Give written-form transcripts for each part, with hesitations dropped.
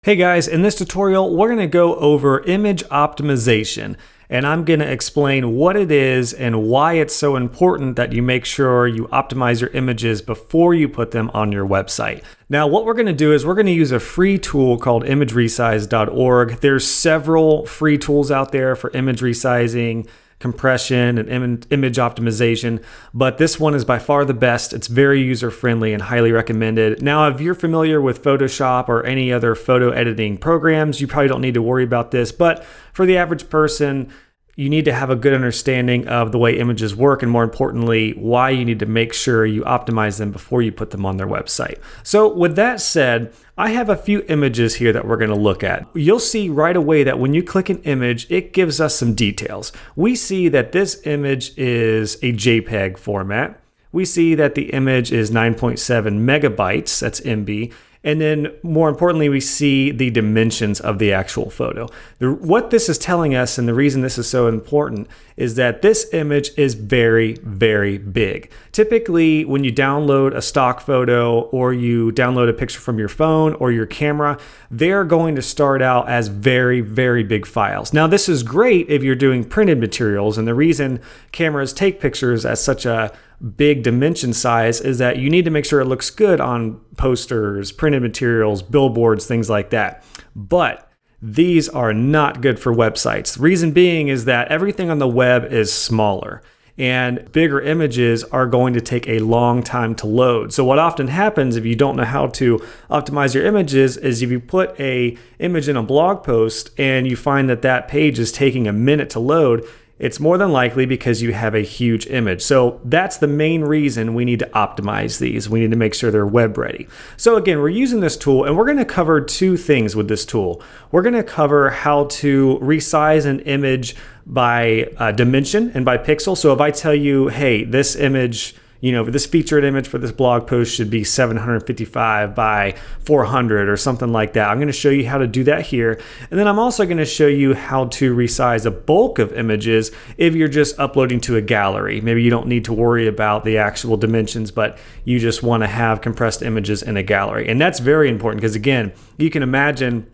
Hey guys, in this tutorial, we're going to go over image optimization, and I'm going to explain what it is and why it's so important that you make sure you optimize your images before you put them on your website. Now, what we're going to do is we're going to use a free tool called imageresize.org. There's several free tools out there for image resizing, compression, and image optimization, but this one is by far the best. It's very user-friendly and highly recommended. Now, if you're familiar with Photoshop or any other photo editing programs, you probably don't need to worry about this, but for the average person, you need to have a good understanding of the way images work, and more importantly, why you need to make sure you optimize them before you put them on their website. So with that said, I have a few images here that we're going to look at. You'll see right away that when you click an image, it gives us some details. We see that this image is a JPEG format. We see that the image is 9.7 megabytes, that's MB. And then more importantly, we see the dimensions of the actual photo. What this is telling us, and the reason this is so important, is that this image is very, very big. Typically, when you download a stock photo or you download a picture from your phone or your camera, they're going to start out as very, very big files. Now, this is great if you're doing printed materials, and the reason cameras take pictures at such a big dimension size is that you need to make sure it looks good on posters, printed materials, billboards, things like that. But these are not good for websites. The reason being is that everything on the web is smaller, and bigger images are going to take a long time to load. So what often happens if you don't know how to optimize your images is if you put an image in a blog post and you find that that page is taking a minute to load, it's more than likely because you have a huge image. So that's the main reason we need to optimize these. We need to make sure they're web ready. So again, we're using this tool, and we're going to cover two things with this tool. We're going to cover how to resize an image by dimension and by pixel. So if I tell you, hey, this image, this featured image for this blog post should be 755 by 400 or something like that. I'm going to show you how to do that here. And then I'm also going to show you how to resize a bulk of images if you're just uploading to a gallery. Maybe you don't need to worry about the actual dimensions, but you just want to have compressed images in a gallery. And that's very important because, again, you can imagine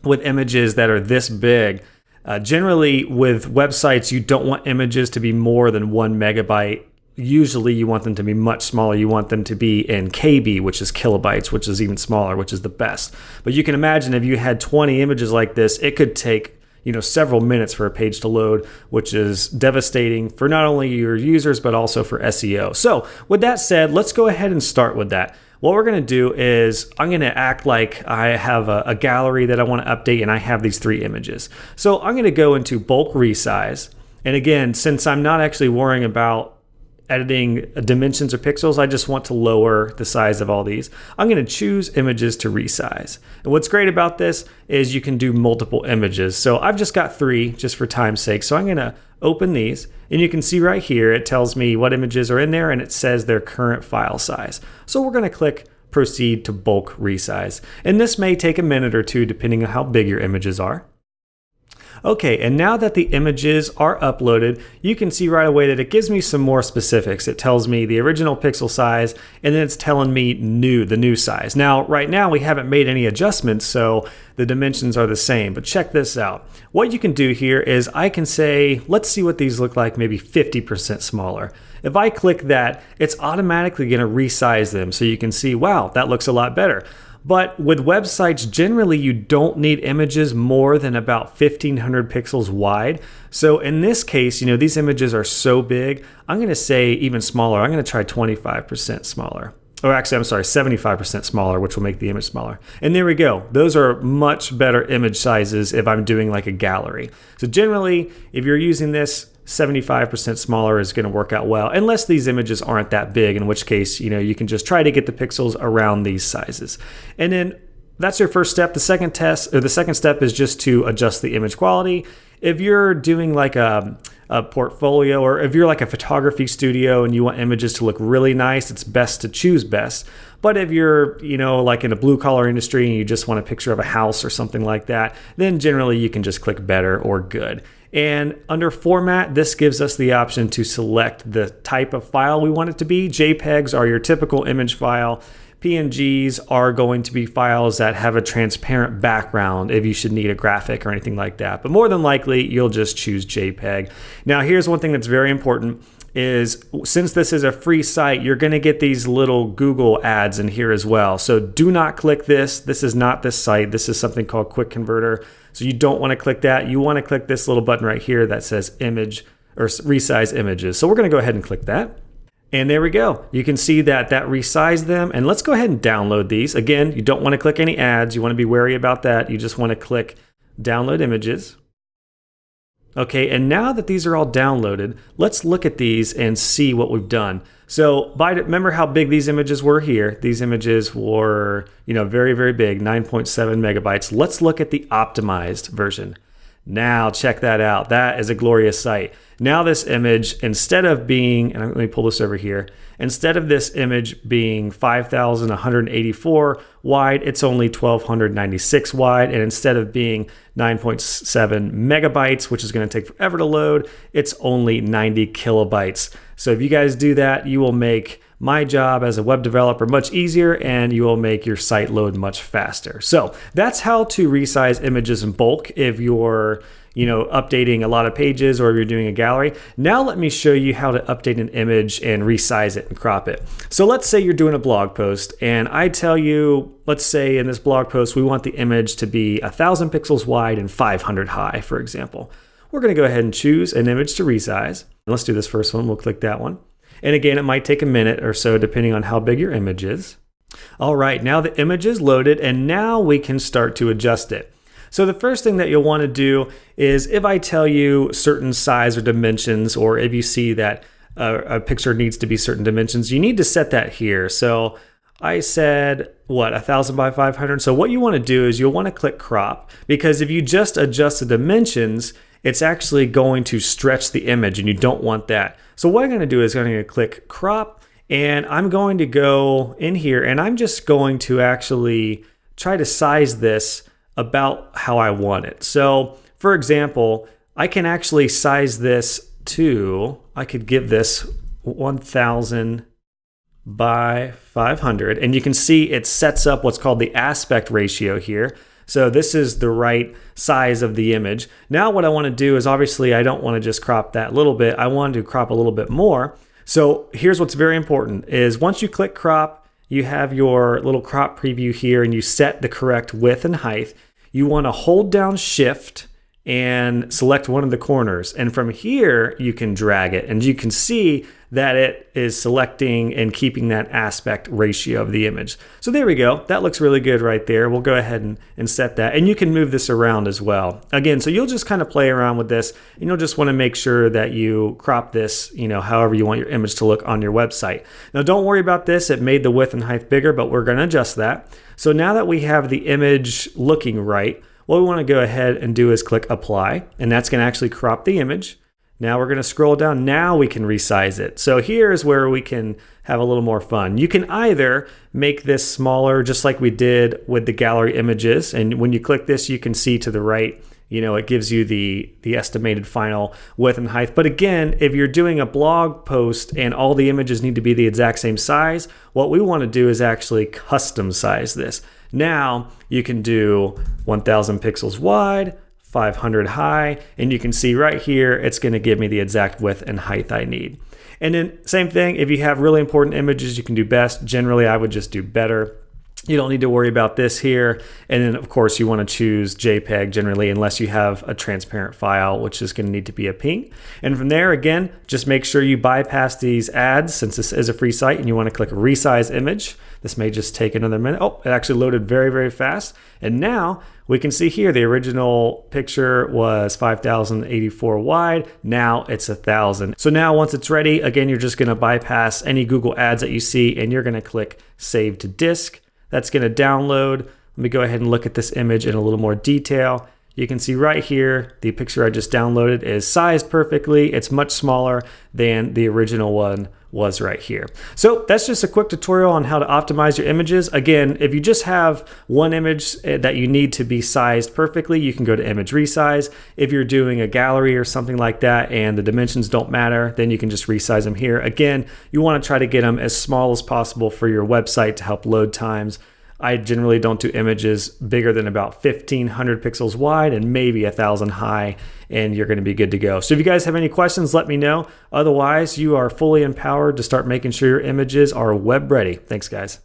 with images that are this big, generally with websites, you don't want images to be more than 1 megabyte. Usually you want them to be much smaller. You want them to be in KB, which is kilobytes, which is even smaller, which is the best. But you can imagine if you had 20 images like this, it could take several minutes for a page to load, which is devastating for not only your users, but also for SEO. So with that said, let's go ahead and start with that. What we're going to do is I'm going to act like I have a gallery that I want to update, and I have these 3 images. So I'm going to go into bulk resize. And again, since I'm not actually worrying about editing dimensions or pixels, I just want to lower the size of all these. I'm going to choose images to resize. And what's great about this is you can do multiple images. So I've just got 3 just for time's sake. So I'm going to open these, and you can see right here, it tells me what images are in there, and it says their current file size. So we're going to click proceed to bulk resize. And this may take a minute or two depending on how big your images are. Okay, and now that the images are uploaded, you can see right away that it gives me some more specifics. It tells me the original pixel size, and then it's telling me the new size. Now, right now we haven't made any adjustments, so the dimensions are the same, but check this out. What you can do here is I can say, let's see what these look like, maybe 50% smaller. If I click that, it's automatically going to resize them, so you can see, wow, that looks a lot better. But with websites, generally you don't need images more than about 1500 pixels wide. So in this case, these images are so big, I'm going to say even smaller. I'm going to try 25% smaller. Or actually, I'm sorry, 75% smaller, which will make the image smaller. And there we go. Those are much better image sizes if I'm doing like a gallery. So generally, if you're using this, 75% smaller is going to work out well, unless these images aren't that big, in which case, you can just try to get the pixels around these sizes. And then that's your first step. The second step is just to adjust the image quality. If you're doing like a portfolio, or if you're like a photography studio and you want images to look really nice, it's best to choose best. But if you're, like in a blue collar industry and you just want a picture of a house or something like that, then generally you can just click better or good. And under format, this gives us the option to select the type of file we want it to be. JPEGs are your typical image file. PNGs are going to be files that have a transparent background if you should need a graphic or anything like that. But more than likely, you'll just choose JPEG. Now, here's one thing that's very important is since this is a free site, you're going to get these little Google ads in here as well. So do not click this. This is not this site. This is something called Quick Converter. So you don't want to click that. You want to click this little button right here that says image or resize images. So we're going to go ahead and click that. And there we go. You can see that resized them. And let's go ahead and download these. Again, you don't want to click any ads. You want to be wary about that. You just want to click download images. Okay, and now that these are all downloaded, let's look at these and see what we've done. So remember how big these images were here. These images were, very, very big, 9.7 megabytes. Let's look at the optimized version. Now check that out. That is a glorious sight. Now this image, instead of being, and let me pull this over here, instead of this image being 5,184 wide, it's only 1,296 wide. And instead of being 9.7 megabytes, which is going to take forever to load, it's only 90 kilobytes. So if you guys do that, you will make my job as a web developer much easier, and you will make your site load much faster. So that's how to resize images in bulk if you're updating a lot of pages or if you're doing a gallery. Now let me show you how to update an image and resize it and crop it. So let's say you're doing a blog post and I tell you, let's say in this blog post, we want the image to be 1,000 pixels wide and 500 high, for example. We're going to go ahead and choose an image to resize. Let's do this first one. We'll click that one. And again, it might take a minute or so depending on how big your image is. All right, now the image is loaded and now we can start to adjust it. So the first thing that you'll want to do is if I tell you certain size or dimensions, or if you see that a picture needs to be certain dimensions, you need to set that here. So I said, 1,000 by 500. So what you want to do is you'll want to click crop, because if you just adjust the dimensions, it's actually going to stretch the image and you don't want that. So what I'm going to do is I'm going to click crop, and I'm going to go in here and I'm just going to actually try to size this about how I want it. So for example, I can actually size this to, I could give this 1,000 by 500, and you can see it sets up what's called the aspect ratio here. So this is the right size of the image. Now what I want to do is, obviously I don't want to just crop that little bit. I want to crop a little bit more. So here's what's very important is once you click crop, you have your little crop preview here and you set the correct width and height. You want to hold down Shift and select one of the corners. And from here, you can drag it. And you can see that it is selecting and keeping that aspect ratio of the image. So there we go. That looks really good right there. We'll go ahead and set that. And you can move this around as well. Again, so you'll just kind of play around with this. And you'll just want to make sure that you crop this, however you want your image to look on your website. Now, don't worry about this. It made the width and height bigger, but we're going to adjust that. So now that we have the image looking right, what we want to go ahead and do is click apply, and that's going to actually crop the image. Now we're going to scroll down. Now we can resize it. So here's where we can have a little more fun. You can either make this smaller, just like we did with the gallery images. And when you click this, you can see to the right, it gives you the estimated final width and height. But again, if you're doing a blog post and all the images need to be the exact same size, what we want to do is actually custom size this. Now you can do 1,000 pixels wide, 500 high, and you can see right here, it's going to give me the exact width and height I need. And then same thing, if you have really important images, you can do best. Generally, I would just do better. You don't need to worry about this here. And then of course you want to choose JPEG generally, unless you have a transparent file, which is going to need to be a PNG. And from there, again, just make sure you bypass these ads since this is a free site, and you want to click resize image. This may just take another minute. Oh, it actually loaded very, very fast. And now we can see here the original picture was 5,084 wide. Now it's 1,000. So now once it's ready, again, you're just going to bypass any Google ads that you see, and you're going to click save to disk. That's going to download. Let me go ahead and look at this image in a little more detail. You can see right here, the picture I just downloaded is sized perfectly. It's much smaller than the original one was right here. So that's just a quick tutorial on how to optimize your images. Again, if you just have one image that you need to be sized perfectly, you can go to image resize. If you're doing a gallery or something like that and the dimensions don't matter, then you can just resize them here. Again, you want to try to get them as small as possible for your website to help load times. I generally don't do images bigger than about 1,500 pixels wide and maybe 1,000 high, and you're going to be good to go. So if you guys have any questions, let me know. Otherwise, you are fully empowered to start making sure your images are web ready. Thanks, guys.